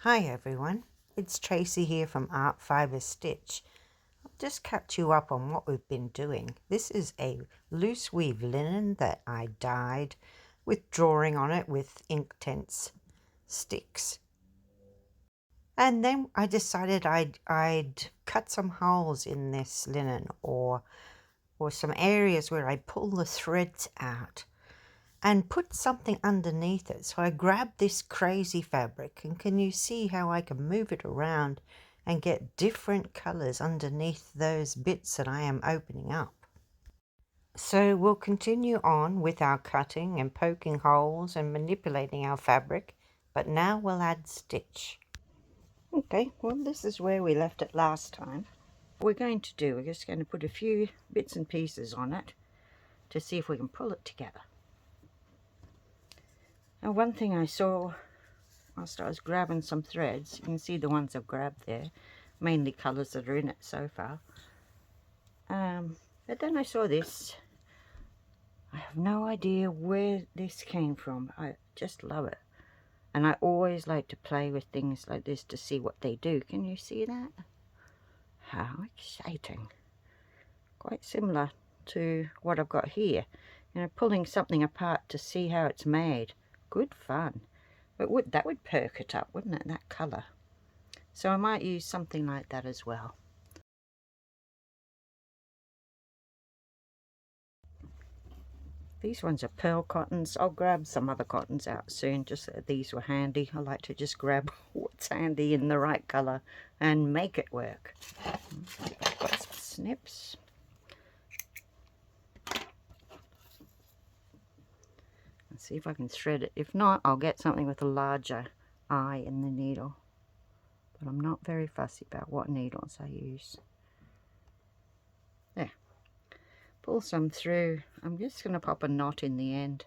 Hi everyone, it's Tracy here from Art Fiber Stitch. I'll just catch you up on what we've been doing. This is a loose weave linen that I dyed with drawing on it with Inktense sticks. And then I decided I'd cut some holes in this linen or some areas where I pull the threads out and put something underneath it. So I grabbed this crazy fabric, and can you see how I can move it around and get different colors underneath those bits that I am opening up. So we'll continue on with our cutting and poking holes and manipulating our fabric, but now we'll add stitch. Okay, well this is where we left it last time. What we're going to do, we're just going to put a few bits and pieces on it to see if we can pull it together. Now one thing I saw whilst I was grabbing some threads, you can see the ones I've grabbed there, mainly colours that are in it so far. But then I saw this. I have no idea where this came from. I just love it. And I always like to play with things like this to see what they do. Can you see that? How exciting. Quite similar to what I've got here. You know, pulling something apart to see how it's made. Good fun. But that would perk it up, wouldn't it, that colour? So I might use something like that as well. These ones are pearl cottons. I'll grab some other cottons out soon, just that these were handy. I like to just grab what's handy in the right colour and make it work. I've got some snips. Let's see if I can thread it. If not, I'll get something with a larger eye in the needle. But I'm not very fussy about what needles I use. There. Pull some through. I'm just going to pop a knot in the end.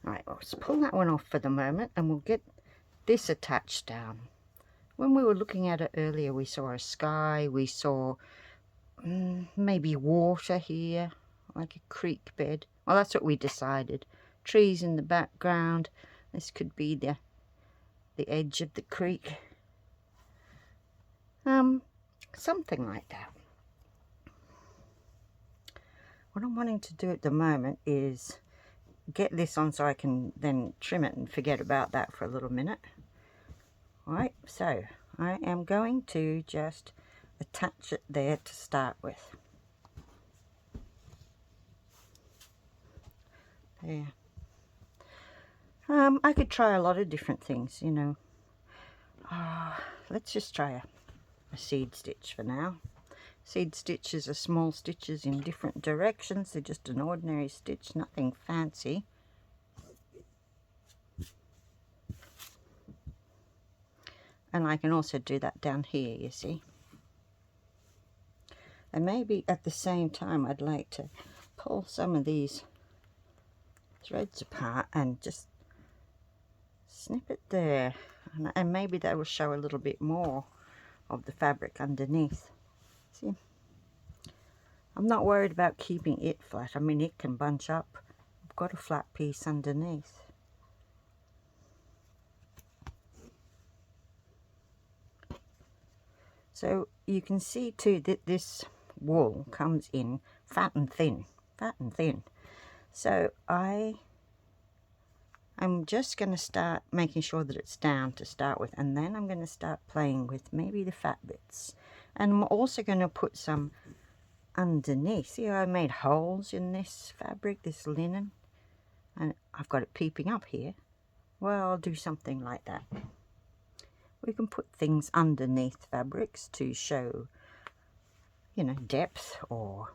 Right, well, let's pull that one off for the moment and we'll get this attached down. When we were looking at it earlier, we saw a sky, we saw maybe water here, like a creek bed. Well, that's what we decided. Trees in the background. This could be the edge of the creek. Something like that. What I'm wanting to do at the moment is get this on so I can then trim it and forget about that for a little minute. Alright, so I am going to just attach it there to start with. There. I could try a lot of different things, you know. Let's just try a seed stitch for now. Seed stitches are small stitches in different directions. They're just an ordinary stitch, nothing fancy. And I can also do that down here, you see. And maybe at the same time I'd like to pull some of these threads apart and just snip it there. And maybe that will show a little bit more of the fabric underneath. See? I'm not worried about keeping it flat. I mean, it can bunch up. I've got a flat piece underneath. So you can see too that this wool comes in fat and thin. Fat and thin. So I'm just going to start making sure that it's down to start with, and then I'm going to start playing with maybe the fat bits. And I'm also going to put some underneath. See how I made holes in this fabric, this linen, and I've got it peeping up here. Well, I'll do something like that. We can put things underneath fabrics to show, you know, depth or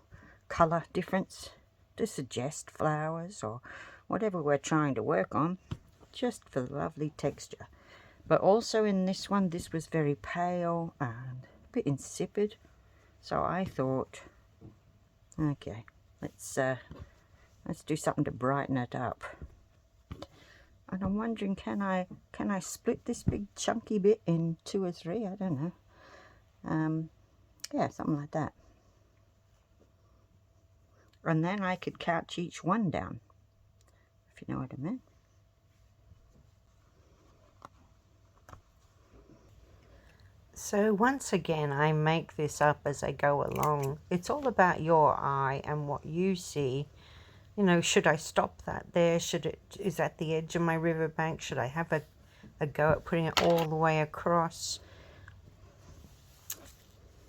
colour difference, to suggest flowers or whatever we're trying to work on, just for the lovely texture. But also in this one, this was very pale and a bit insipid, so I thought, okay, let's do something to brighten it up. And I'm wondering, can I split this big chunky bit in 2 or 3? I don't know. Yeah, something like that. And then I could couch each one down, if you know what I mean. So once again, I make this up as I go along. It's all about your eye and what you see. You know, should I stop that there? Is that the edge of my riverbank? Should I have a go at putting it all the way across?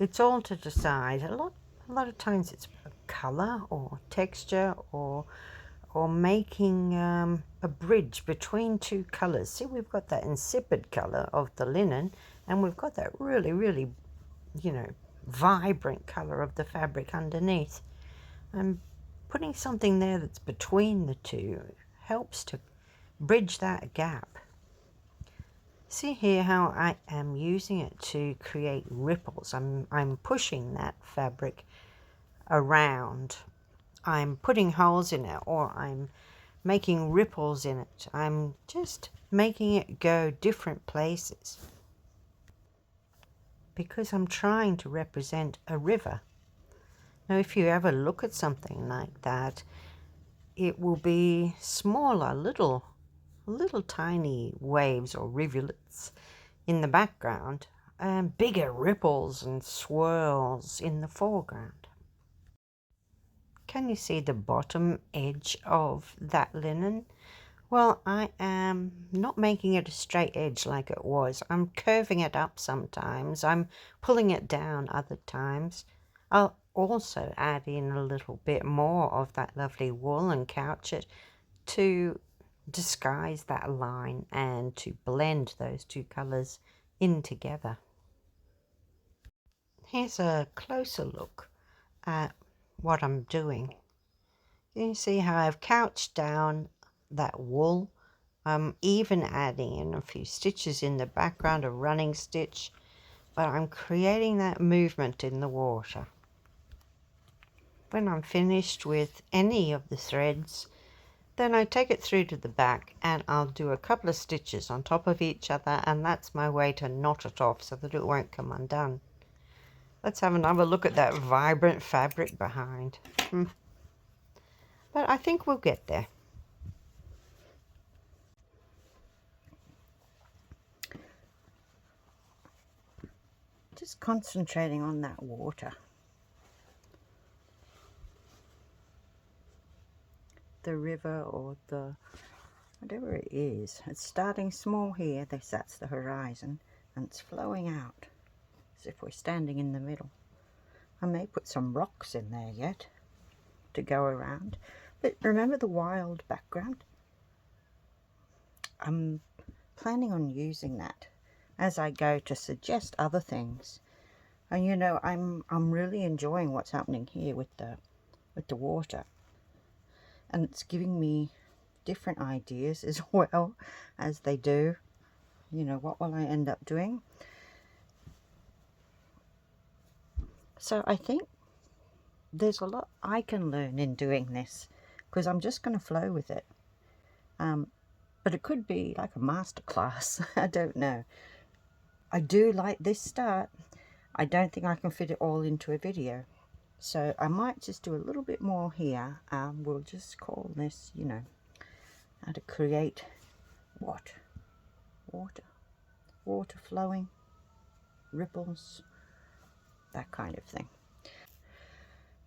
It's all to decide. A lot of times it's about color or texture or making a bridge between two colors. See, we've got that insipid color of the linen, and we've got that really, really, you know, vibrant color of the fabric underneath. And putting something there that's between the two helps to bridge that gap. See here how I am using it to create ripples. I'm pushing that fabric around. I'm putting holes in it, or I'm making ripples in it. I'm just making it go different places because I'm trying to represent a river. Now, if you ever look at something like that, it will be smaller, little tiny waves or rivulets in the background, and bigger ripples and swirls in the foreground. Can you see the bottom edge of that linen? Well, I am not making it a straight edge like it was. I'm curving it up sometimes. I'm pulling it down other times. I'll also add in a little bit more of that lovely wool and couch it to disguise that line and to blend those two colours in together. Here's a closer look at what I'm doing. You can see how I've couched down that wool. I'm even adding in a few stitches in the background, a running stitch, but I'm creating that movement in the water. When I'm finished with any of the threads, then I take it through to the back and I'll do a couple of stitches on top of each other, and that's my way to knot it off so that it won't come undone. Let's have another look at that vibrant fabric behind. But I think we'll get there. Just concentrating on that water. The river or the whatever it is. It's starting small here. That's the horizon, and it's flowing out as if we're standing in the middle. I may put some rocks in there yet to go around. But remember the wild background? I'm planning on using that as I go to suggest other things. And you know, I'm really enjoying what's happening here with the water. And it's giving me different ideas as well as they do. You know, what will I end up doing? So I think there's a lot I can learn in doing this, because I'm just going to flow with it. But it could be like a masterclass. I don't know. I do like this start. I don't think I can fit it all into a video. So I might just do a little bit more here. We'll just call this, you know, how to create what? Water flowing, ripples, that kind of thing.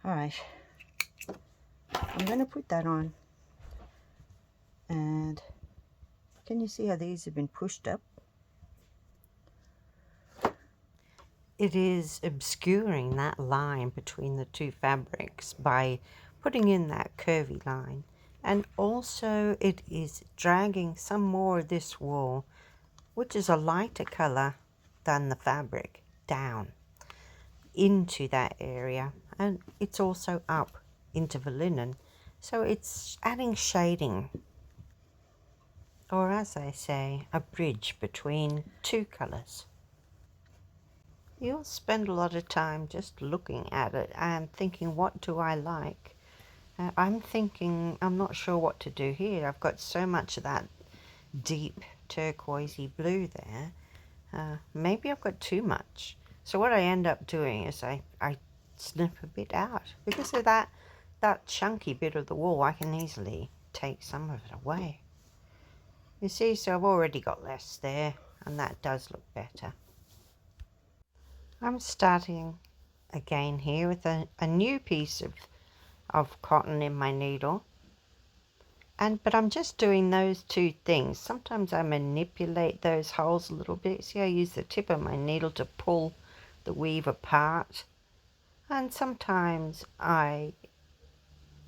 All right, I'm going to put that on. And can you see how these have been pushed up? It is obscuring that line between the two fabrics by putting in that curvy line. And also it is dragging some more of this wool, which is a lighter color than the fabric, down into that area. And it's also up into the linen. So it's adding shading, or as I say, a bridge between two colors. You'll spend a lot of time just looking at it and thinking, what do I like? I'm not sure what to do here. I've got so much of that deep turquoisey blue there. Maybe I've got too much. So what I end up doing is I snip a bit out. Because of that chunky bit of the wool, I can easily take some of it away. You see, so I've already got less there, and that does look better. I'm starting again here with a new piece of cotton in my needle. But I'm just doing those two things. Sometimes I manipulate those holes a little bit. See, I use the tip of my needle to pull the weave apart. And sometimes I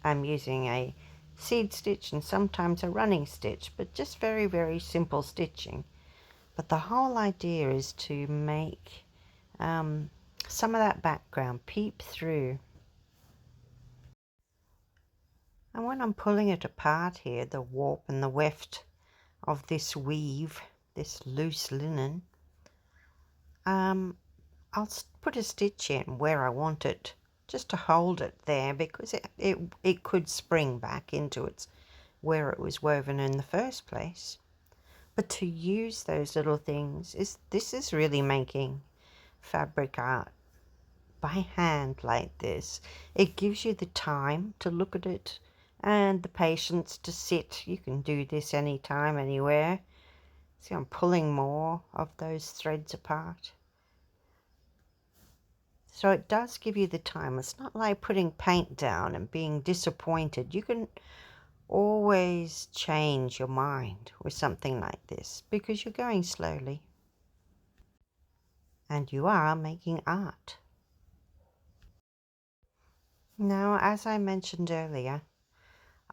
am using a seed stitch and sometimes a running stitch, but just very, very simple stitching. But the whole idea is to make some of that background peep through. And when I'm pulling it apart here, the warp and the weft of this weave, this loose linen, I'll put a stitch in where I want it, just to hold it there, because it could spring back into its where it was woven in the first place. But to use those little things, this is really making fabric art by hand like this. It gives you the time to look at it and the patience to sit. You can do this anytime, anywhere. See, I'm pulling more of those threads apart. So it does give you the time. It's not like putting paint down and being disappointed. You can always change your mind with something like this because you're going slowly. And you are making art. Now, as I mentioned earlier,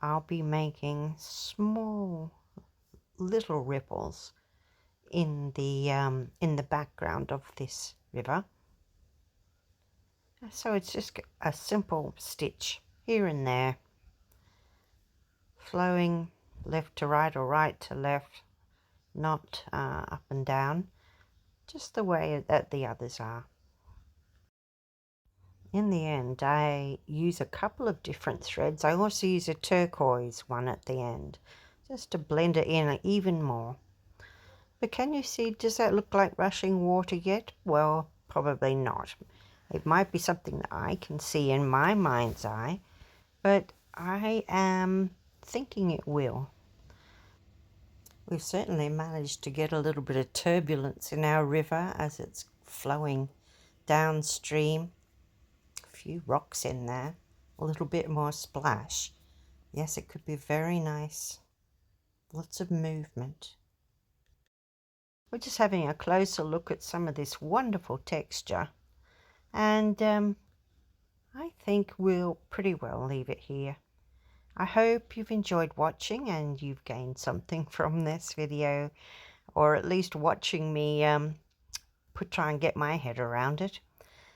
I'll be making small little ripples in the background of this river. So it's just a simple stitch here and there, flowing left to right or right to left, not up and down, just the way that the others are. In the end, I use a couple of different threads. I also use a turquoise one at the end, just to blend it in even more. But can you see, does that look like rushing water yet? Well, probably not. It might be something that I can see in my mind's eye, but I am thinking it will. We've certainly managed to get a little bit of turbulence in our river as it's flowing downstream. A few rocks in there, a little bit more splash. Yes, it could be very nice. Lots of movement. We're just having a closer look at some of this wonderful texture. And I think we'll pretty well leave it here. I hope you've enjoyed watching and you've gained something from this video, or at least watching me try and get my head around it.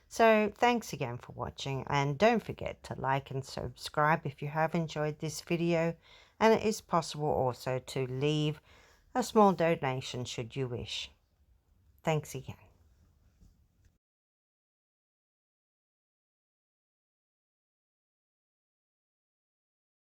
So thanks again for watching, and don't forget to like and subscribe if you have enjoyed this video, and it is possible also to leave a small donation should you wish. Thanks again.